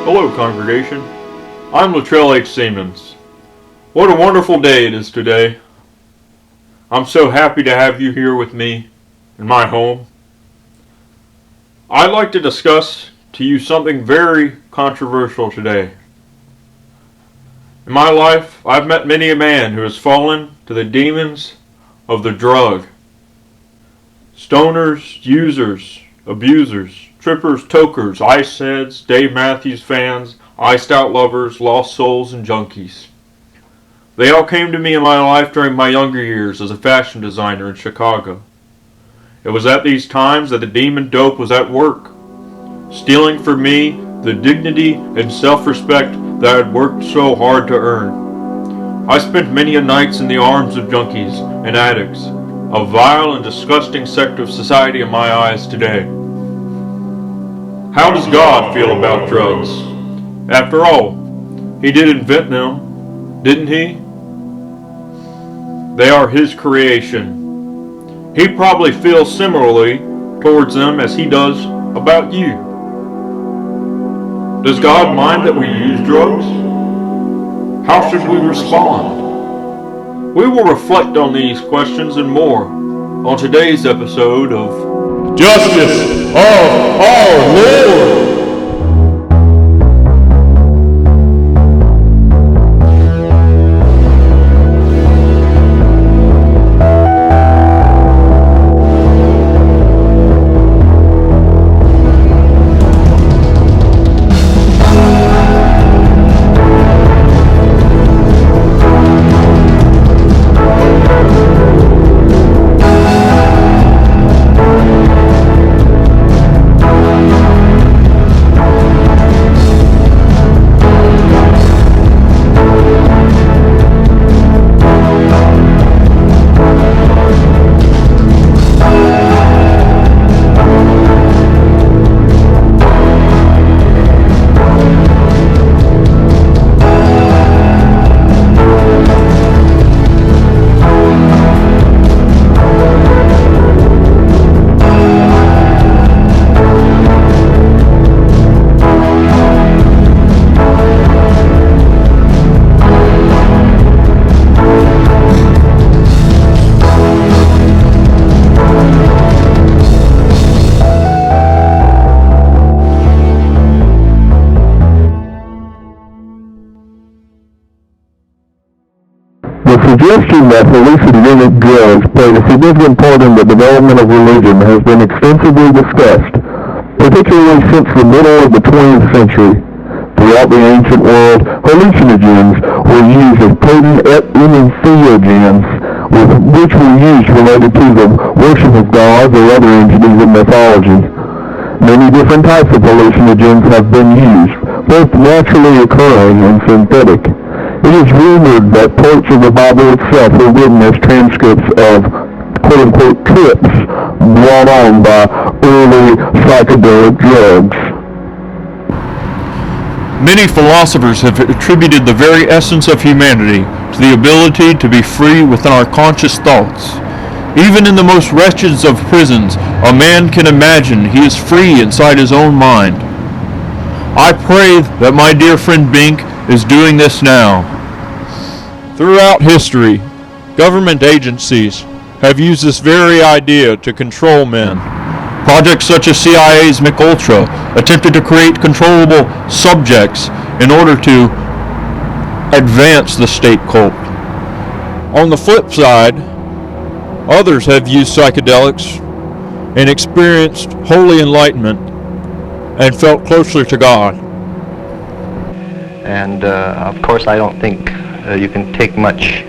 Hello, congregation. I'm LATRELL SIEMENS. What a wonderful day it is today. I'm so happy to have you here with me in my home. I'd like to discuss to you something very controversial today. In my life, I've met many a man who has fallen to the demons of the drug. Stoners, users, abusers, trippers, tokers, ice heads, Dave Matthews fans, iced out lovers, lost souls, and junkies. They all came to me in my life during my younger years as a fashion designer in Chicago. It was at these times that the demon dope was at work, stealing from me the dignity and self-respect that I had worked so hard to earn. I spent many a nights in the arms of junkies and addicts, a vile and disgusting sect of society in my eyes today. How does God feel about drugs? After all, He did invent them, didn't He? They are His creation. He probably feels similarly towards them as He does about you. Does God mind that we use drugs? How should we respond? We will reflect on these questions and more on today's episode of Justice of Our Lord. The suggestion that hallucinogenic drugs played a significant part in the development of religion has been extensively discussed, particularly since the middle of the 20th century. Throughout the ancient world, hallucinogens were used as potent entheogens, which were used related to the worship of gods or other entities in mythology. Many different types of hallucinogens have been used, both naturally occurring and synthetic. It is rumored that parts of the Bible itself were written as transcripts of quote-unquote trips brought on by early psychedelic drugs. Many philosophers have attributed the very essence of humanity to the ability to be free within our conscious thoughts. Even in the most wretched of prisons, a man can imagine he is free inside his own mind. I pray that my dear friend Bink is doing this now. Throughout history, government agencies have used this very idea to control men. Projects such as CIA's MKUltra attempted to create controllable subjects in order to advance the state cult. On the flip side, others have used psychedelics and experienced holy enlightenment and felt closer to God. And of course I don't think you can take much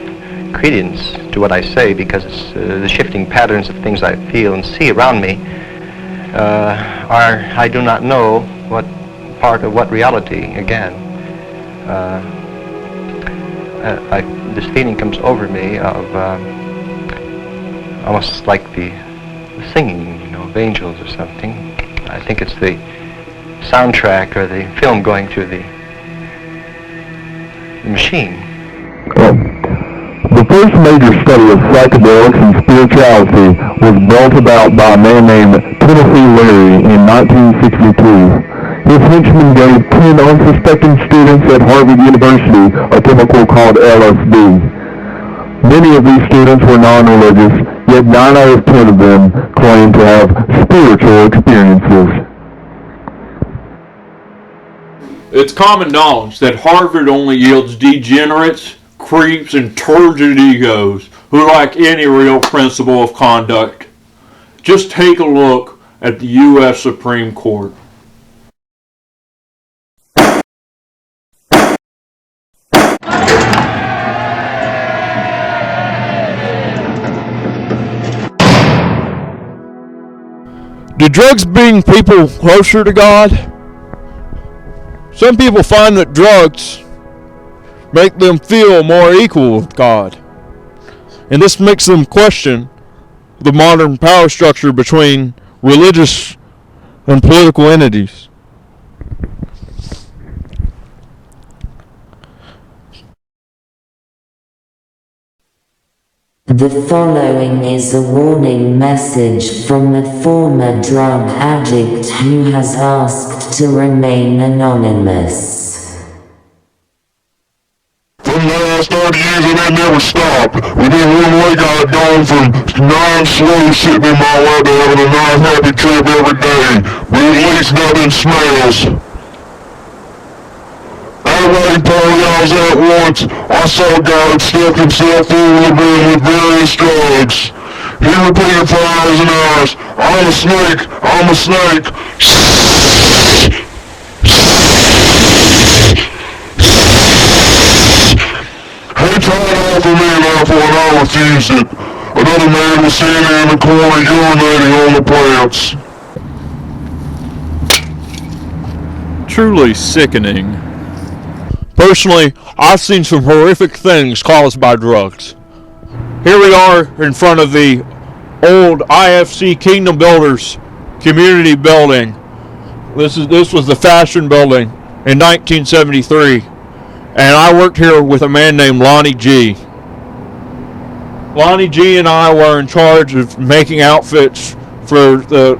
credence to what I say, because it's, the shifting patterns of things I feel and see around me I do not know what part of what reality, again. This feeling comes over me of almost like the singing, of angels or something. I think it's the soundtrack or the film going through the machine. The first major study of psychedelics and spirituality was brought about by a man named Timothy Leary in 1962. This henchman gave 10 unsuspecting students at Harvard University a chemical called LSD. Many of these students were non-religious, yet 9 out of 10 of them claimed to have spiritual experiences. It's common knowledge that Harvard only yields degenerates, creeps, and turgid egos who lack any real principle of conduct. Just take a look at the U.S. Supreme Court. Do drugs bring people closer to God? Some people find that drugs make them feel more equal with God. And this makes them question the modern power structure between religious and political entities. The following is a warning message from a former drug addict who has asked to remain anonymous. From there I started using it, never stopped. Within 1 week I had gone from 9 slows sitting in my lap to having a nice happy trip every day. But at least nothing smells. Everybody party I was at once, I saw a guy that stuffed himself full of the brim with various drugs. He repeated for hours and hours, I'm a snake, I'm a snake. He tried to offer me an apple and I refused it. Another man was standing in the corner urinating on the plants. Truly sickening. Personally, I've seen some horrific things caused by drugs. Here we are in front of the old IFC Kingdom Builders community building. This was the Fashion Building in 1973. And I worked here with a man named Lonnie G. Lonnie G and I were in charge of making outfits for the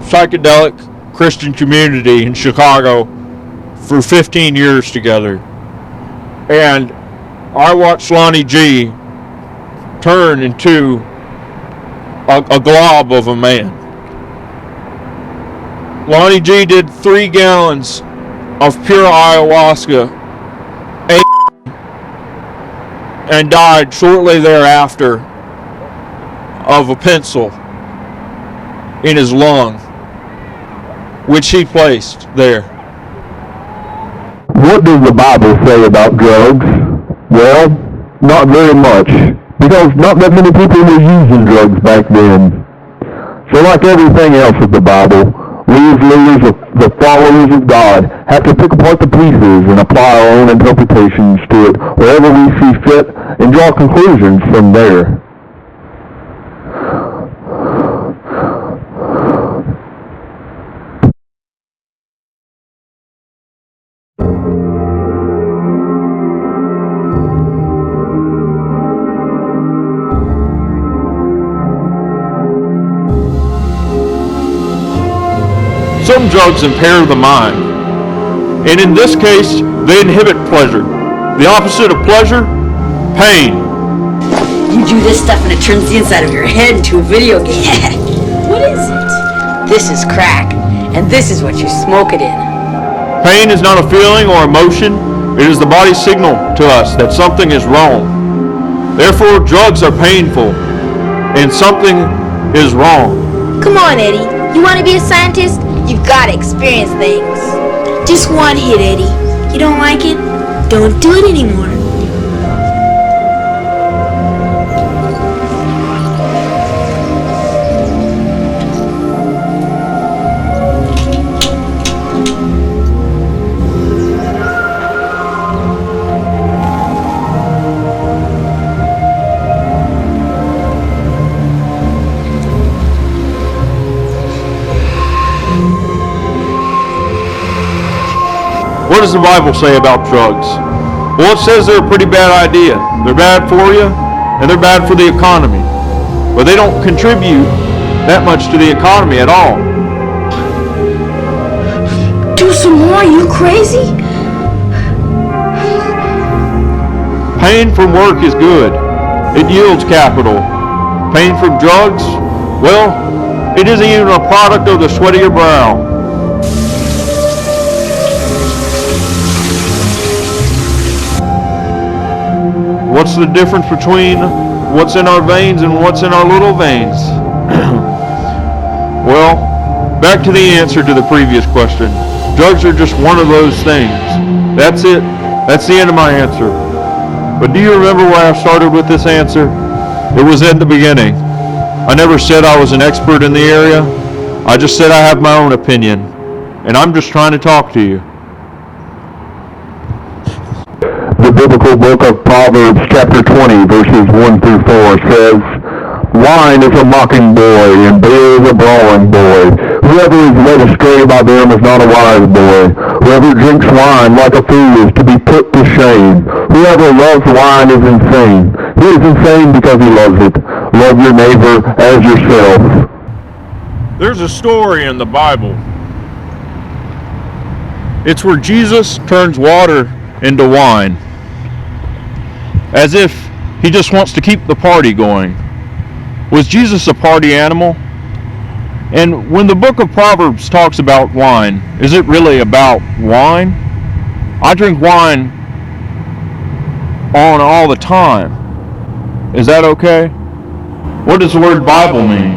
psychedelic Christian community in Chicago for 15 years together. And I watched Lonnie G turn into a glob of a man. Lonnie G did 3 gallons of pure ayahuasca and died shortly thereafter of a pencil in his lung, which he placed there. What does the Bible say about drugs? Well, not very much, because not that many people were using drugs back then. So like everything else of the Bible, we as leaders, the followers of God, have to pick apart the pieces and apply our own interpretations to it wherever we see fit and draw conclusions from there. Some drugs impair the mind, and in this case, they inhibit pleasure. The opposite of pleasure, pain. You do this stuff and it turns the inside of your head into a video game. What is it? This is crack, and this is what you smoke it in. Pain is not a feeling or emotion. It is the body's signal to us that something is wrong. Therefore, drugs are painful, and something is wrong. Come on, Eddie. You want to be a scientist? You've got to experience things. Just one hit, Eddie. You don't like it? Don't do it anymore. What does the Bible say about drugs? Well, it says they're a pretty bad idea. They're bad for you, and they're bad for the economy. But they don't contribute that much to the economy at all. Do do some more? Are you crazy? Pain from work is good. It yields capital. Pain from drugs? Well, it isn't even a product of the sweat of your brow. What's the difference between what's in our veins and what's in our little veins? Well, back to the answer to the previous question. Drugs are just one of those things. That's it. That's the end of my answer. But do you remember where I started with this answer? It was at the beginning. I never said I was an expert in the area. I just said I have my own opinion. And I'm just trying to talk to you. The biblical book of Proverbs, chapter 20, verses 1 through 4 says, "Wine is a mocking boy, and beer is a brawling boy. Whoever is led astray by them is not a wise boy. Whoever drinks wine like a fool is to be put to shame. Whoever loves wine is insane. He is insane because he loves it. Love your neighbor as yourself." There's a story in the Bible. It's where Jesus turns water into wine, as if he just wants to keep the party going. Was Jesus a party animal? And when the book of Proverbs talks about wine, is it really about wine? I drink wine on all the time. Is that okay? What does the word Bible mean?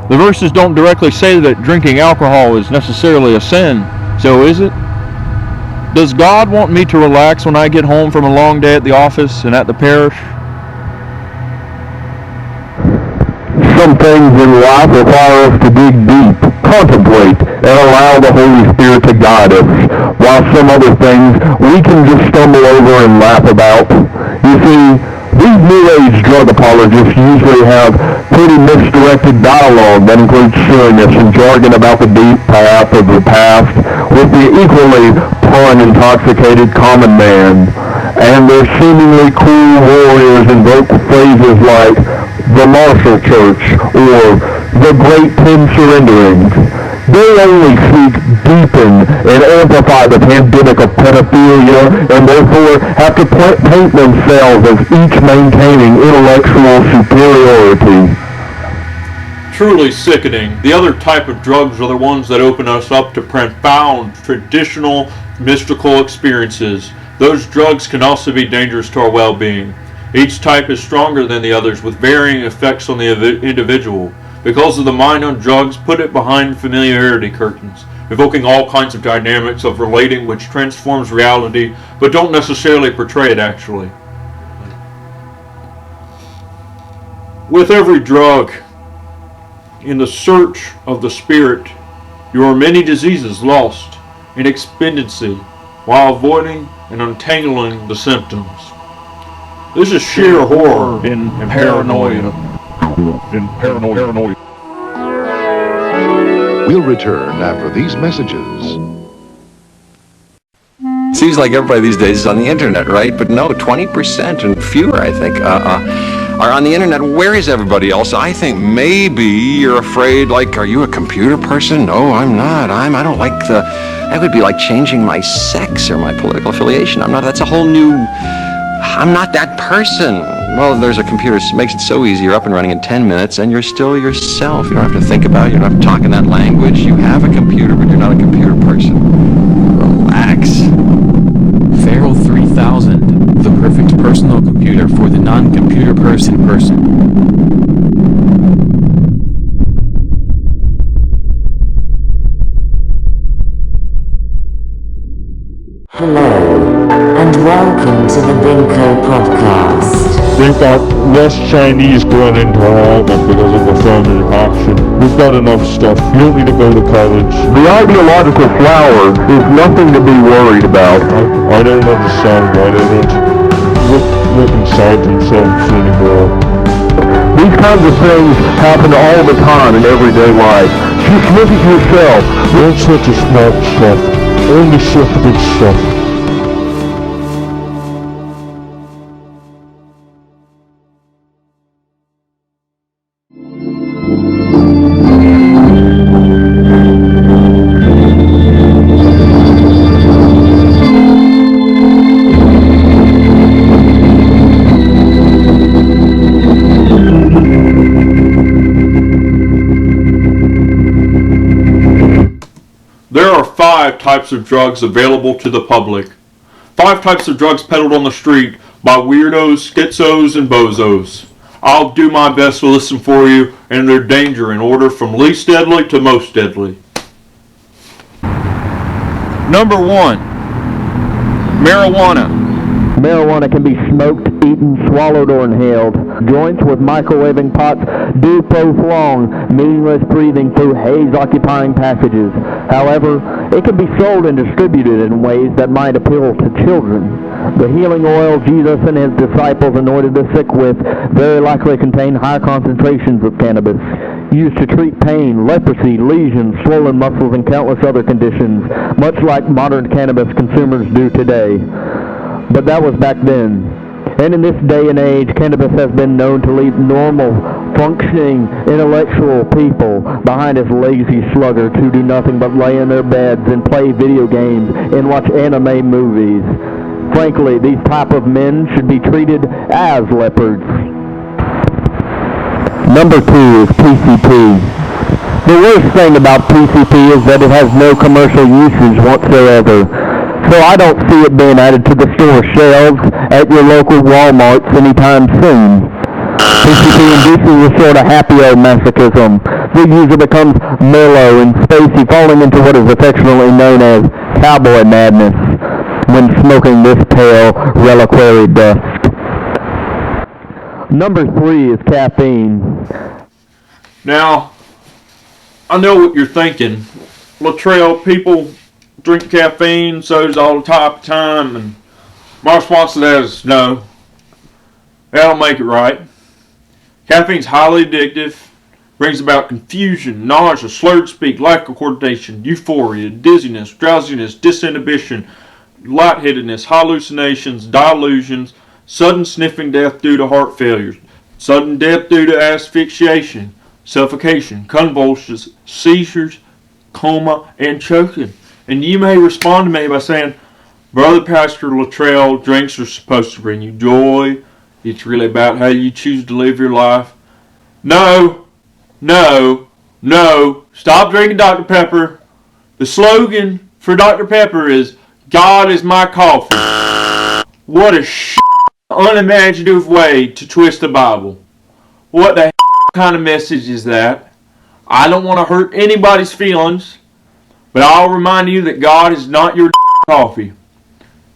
The verses don't directly say that drinking alcohol is necessarily a sin, so is it? Does God want me to relax when I get home from a long day at the office and at the parish? Some things in life require us to dig deep, contemplate, and allow the Holy Spirit to guide us, while some other things we can just stumble over and laugh about. You see, these New Age drug apologists usually have pretty misdirected dialogue that includes silliness and jargon about the deep path of the past with the equally pun-intoxicated common man. And their seemingly cool warriors invoke phrases like the Marshall Church or the Great Ten Surrenderings. They only seek deepen and amplify the pandemic of pedophilia and therefore have to paint themselves as each maintaining intellectual superiority. Truly sickening. The other type of drugs are the ones that open us up to profound, traditional, mystical experiences. Those drugs can also be dangerous to our well-being. Each type is stronger than the others with varying effects on the individual. Because of the mind on drugs, put it behind familiarity curtains, evoking all kinds of dynamics of relating which transforms reality, but don't necessarily portray it actually. With every drug, in the search of the spirit, there are many diseases lost in expectancy while avoiding and untangling the symptoms. This is sheer horror and paranoia. We'll return after these messages. Seems like everybody these days is on the internet, right? But no, 20% and fewer, I think, are on the internet. Where is everybody else? I think maybe you're afraid, like, are you a computer person? No, I'm not. I don't like that would be like changing my sex or my political affiliation. that's a whole new, I'm not that person. Well, there's a computer, it makes it so easy. You're up and running in 10 minutes and you're still yourself. You don't have to think about it. You don't have to talk in that language. You have a computer, but you're not a computer person. Relax. Feral 3000, the perfect personal computer for the non-computer person. Hello, and welcome to the Binko podcast. We've got less Chinese going into our album because of affirmative action. We've got enough stuff. You don't need to go to college. The ideological flower is nothing to be worried about. I don't understand why they don't look inside themselves anymore. These kinds of things happen all the time in everyday life. Just look at yourself. Don't sweat the smart stuff. Only sweat the big stuff. types of drugs available to the public. 5 types of drugs peddled on the street by weirdos, schizos, and bozos. I'll do my best to listen for you and their danger in order from least deadly to most deadly. Number 1. Marijuana. Marijuana can be smoked, eaten, swallowed, or inhaled. Joints with microwaving pots do prolong meaningless breathing through haze-occupying passages. However, it can be sold and distributed in ways that might appeal to children. The healing oil Jesus and his disciples anointed the sick with very likely contain high concentrations of cannabis, used to treat pain, leprosy, lesions, swollen muscles, and countless other conditions, much like modern cannabis consumers do today. But that was back then. And in this day and age, cannabis has been known to leave normal, functioning, intellectual people behind as lazy sluggards who do nothing but lay in their beds and play video games and watch anime movies. Frankly, these type of men should be treated as leopards. Number 2 is PCP. The worst thing about PCP is that it has no commercial usage whatsoever. So I don't see it being added to the store shelves at your local Walmarts anytime soon. PCP induces a sort of happy-o masochism. The user becomes mellow and spacey, falling into what is affectionately known as cowboy madness when smoking this pale reliquary dust. Number 3 is caffeine. Now, I know what you're thinking. LATRELL, people drink caffeine, sodas all the time, and my response to that is no. That don't make it right. Caffeine's highly addictive, brings about confusion, nausea, slurred speech, lack of coordination, euphoria, dizziness, drowsiness, disinhibition, lightheadedness, hallucinations, delusions, sudden sniffing death due to heart failure, sudden death due to asphyxiation, suffocation, convulsions, seizures, coma, and choking. And you may respond to me by saying, Brother Pastor LATRELL, drinks are supposed to bring you joy. It's really about how you choose to live your life. No. Stop drinking Dr. Pepper. The slogan for Dr. Pepper is, God is my coffee. What a unimaginative way to twist the Bible. What the kind of message is that? I don't want to hurt anybody's feelings, but I'll remind you that God is not your coffee.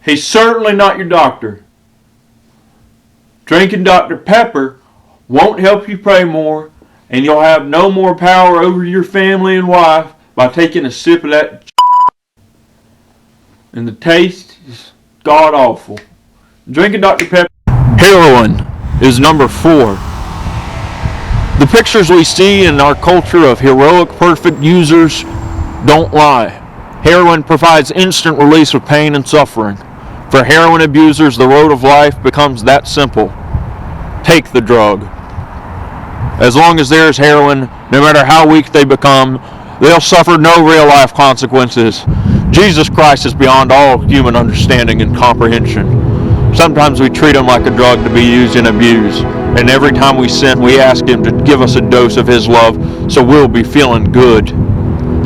He's certainly not your doctor. Drinking Dr. Pepper won't help you pray more, and you'll have no more power over your family and wife by taking a sip of that. And the taste is god-awful. Drinking Dr. Pepper. Heroin is number 4. The pictures we see in our culture of heroic, perfect users don't lie. Heroin provides instant release of pain and suffering. For heroin abusers, the road of life becomes that simple. Take the drug. As long as there is heroin, no matter how weak they become, they'll suffer no real-life consequences. Jesus Christ is beyond all human understanding and comprehension. Sometimes we treat him like a drug to be used and abused, and every time we sin, we ask him to give us a dose of his love so we'll be feeling good.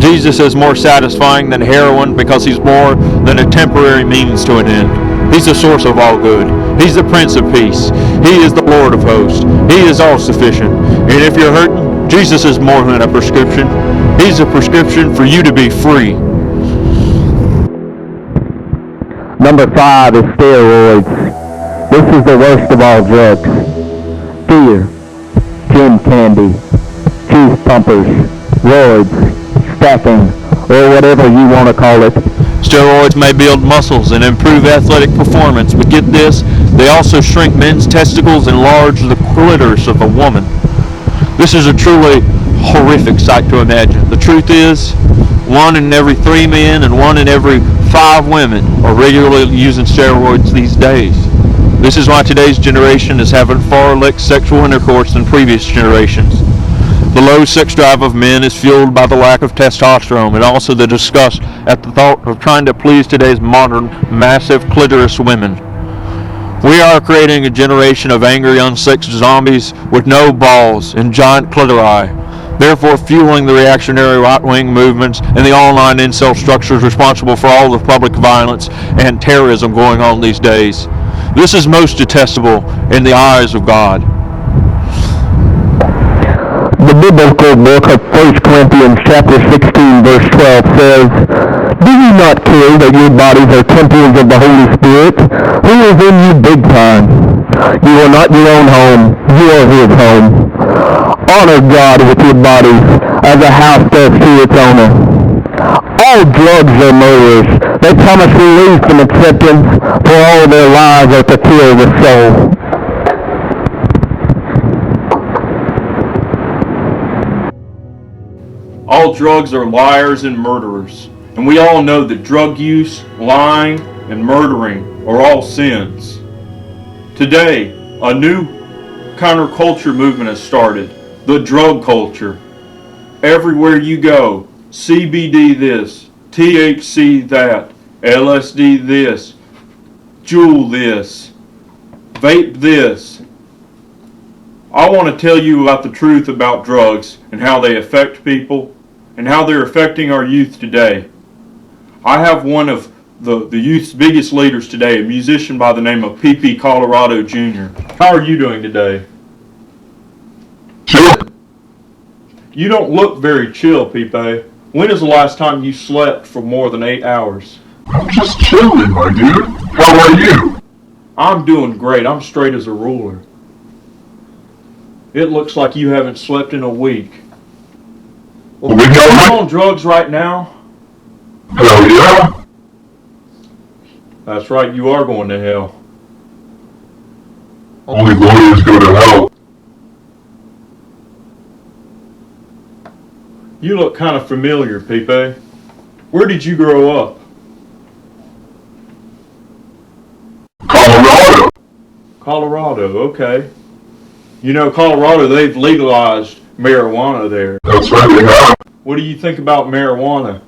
Jesus is more satisfying than heroin because he's more than a temporary means to an end. He's the source of all good. He's the Prince of Peace. He is the Lord of hosts. He is all sufficient. And if you're hurting, Jesus is more than a prescription. He's a prescription for you to be free. Number 5 is steroids. This is the worst of all drugs. Fear, gin candy, juice pumpers, roids, stacking, or whatever you want to call it. Steroids may build muscles and improve athletic performance, but get this, they also shrink men's testicles and enlarge the clitoris of a woman. This is a truly horrific sight to imagine. The truth is, 1 in every 3 men and 1 in every 5 women are regularly using steroids these days. This is why today's generation is having far less sexual intercourse than previous generations. The low sex drive of men is fueled by the lack of testosterone and also the disgust at the thought of trying to please today's modern, massive clitoris women. We are creating a generation of angry, unsexed zombies with no balls and giant clitori. therefore fueling the reactionary right-wing movements and the online incel structures responsible for all the public violence and terrorism going on these days. This is most detestable in the eyes of God. The biblical book of 1 Corinthians chapter 16 verse 12 says, "Do you not care that your bodies are temples of the Holy Spirit, who is in you big time? You are not your own home, you are His home. Honor God with your bodies as a house does to its owner." All drugs are murderers. They promise relief and acceptance, for all their lives are to kill the soul. All drugs are liars and murderers, and we all know that drug use, lying, and murdering are all sins. Today, a new counterculture movement has started, the drug culture. Everywhere you go, CBD this, THC that, LSD this, Juul this, vape this. I want to tell you about the truth about drugs and how they affect people and how they're affecting our youth today. I have one of the youth's biggest leaders today, a musician by the name of PEPE Colorado Jr. How are you doing today? Chill. You don't look very chill, PEPE. When is the last time you slept for more than 8 hours? I'm just chilling, my dude. How are you? I'm doing great. I'm straight as a ruler. It looks like you haven't slept in a week. Well, We are got you it. on drugs right now? Hell yeah. That's right, you are going to hell. Only lawyers go to hell. You look kind of familiar, PEPE. Where did you grow up? Colorado. Colorado, okay. You know, Colorado, they've legalized marijuana there. That's right, they have. What do you think about marijuana?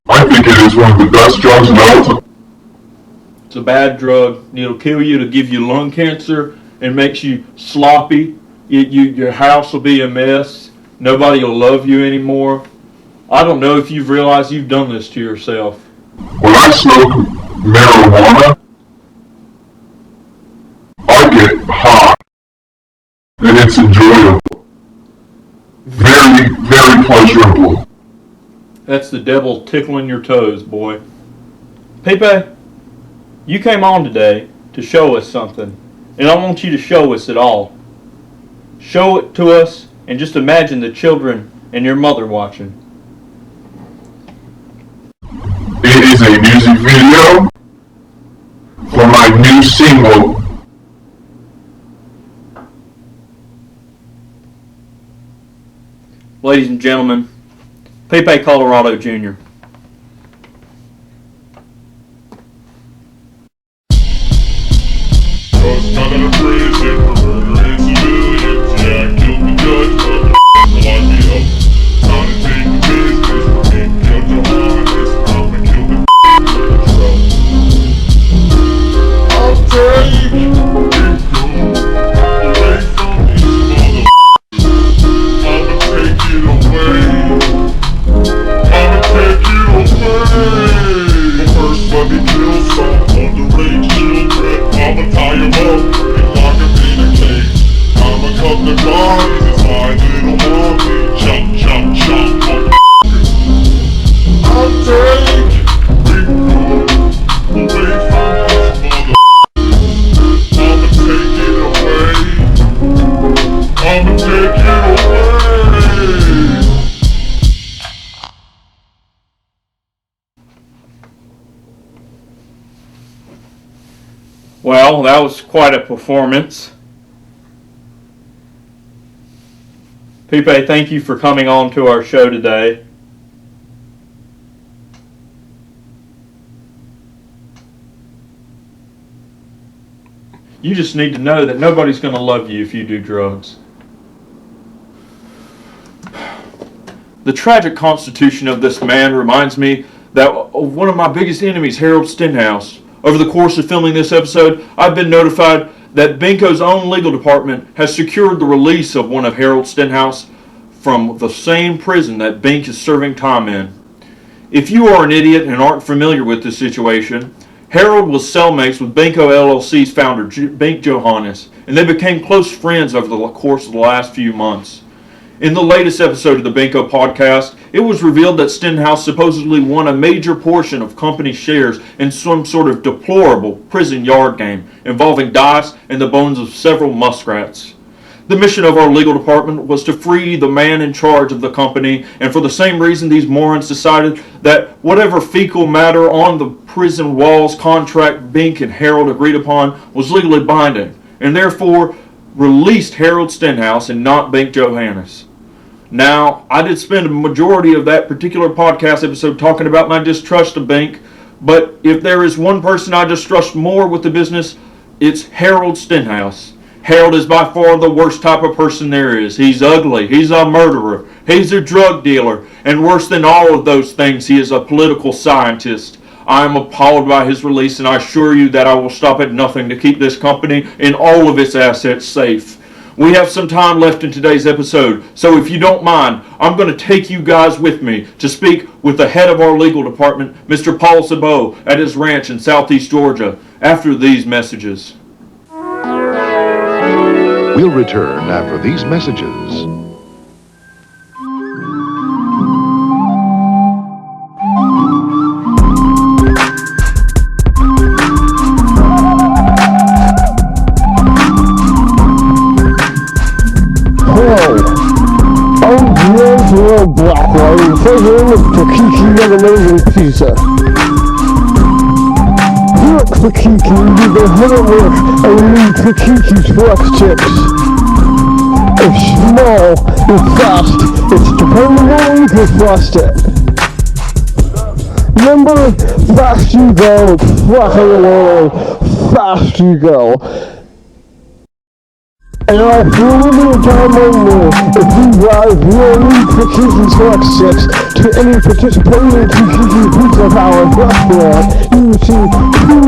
I think it is one of the best drugs known. It's a bad drug. It'll kill you. It'll give you lung cancer and makes you sloppy. Your house will be a mess. Nobody will love you anymore. I don't know if you've realized you've done this to yourself. When I smoke marijuana, I get high. And it's enjoyable. Very, very pleasurable. That's the devil tickling your toes, boy. PEPE, you came on today to show us something. And I want you to show us it all. Show it to us and just imagine the children and your mother watching. It is a music video for my new single. Ladies and gentlemen, PEPE Colorado Jr. Well, that was quite a performance. PEPE, thank you for coming on to our show today. You just need to know that nobody's going to love you if you do drugs. The tragic constitution of this man reminds me that of one of my biggest enemies, Harold Stenhouse. Over the course of filming this episode, I've been notified that Benko's own legal department has secured the release of one of Harold Stenhouse's from the same prison that Bink is serving time in. If you are an idiot and aren't familiar with this situation, Harold was cellmates with Binko LLC's founder, Bink Johannes, and they became close friends over the course of the last few months. In the latest episode of the Binko podcast, it was revealed that Stenhouse supposedly won a major portion of company shares in some sort of deplorable prison yard game involving dice and the bones of several muskrats. The mission of our legal department was to free the man in charge of the company, and for the same reason these morons decided that whatever fecal matter on the prison walls contract Bink and Harold agreed upon was legally binding, and therefore released Harold Stenhouse and not Bink Johannes. Now, I did spend a majority of that particular podcast episode talking about my distrust of Bink, but if there is one person I distrust more with the business, it's Harold Stenhouse. Harold is by far the worst type of person there is. He's ugly, he's a murderer, he's a drug dealer, and worse than all of those things, he is a political scientist. I am appalled by his release, and I assure you that I will stop at nothing to keep this company and all of its assets safe. We have some time left in today's episode, so if you don't mind, I'm going to take you guys with me to speak with the head of our legal department, Mr. Paul Sabot, at his ranch in southeast Georgia, after these messages. We'll return after these messages. Hello, Blackwater, president of Takiki Amazing Pizza. Here at Takiki, we've been hunting with our new Takiki's Flex Chips. It's small, it's fast, it's dependable, you can trust it. Remember, fast you go, flash of the world, fast you go. And I feel a little time only if you guys will need Takiki's Flex Chips to any participating Takiki Pizza Power restaurant, you will see 2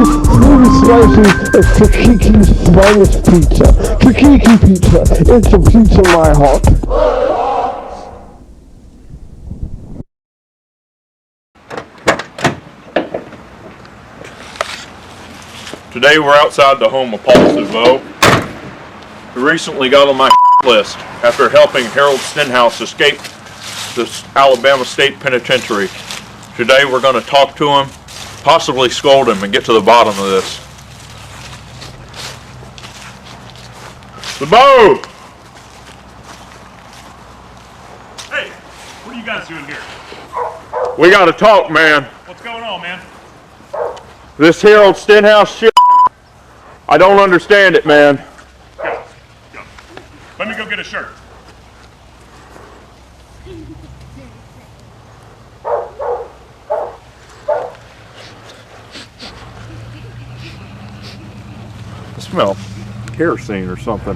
slices of Takiki's finest pizza. Takiki Pizza, it's a pizza in my heart. Today we're outside the home of Paul Sabot, who recently got on my list after helping Harold Stenhouse escape the Alabama State Penitentiary. Today we're going to talk to him, possibly scold him, and get to the bottom of this. Sabot! Hey, what are you guys doing here? We got to talk, man. What's going on, man? This Harold Stenhouse shit, I don't understand it, man. Go. Let me go get a shirt. I smell kerosene or something.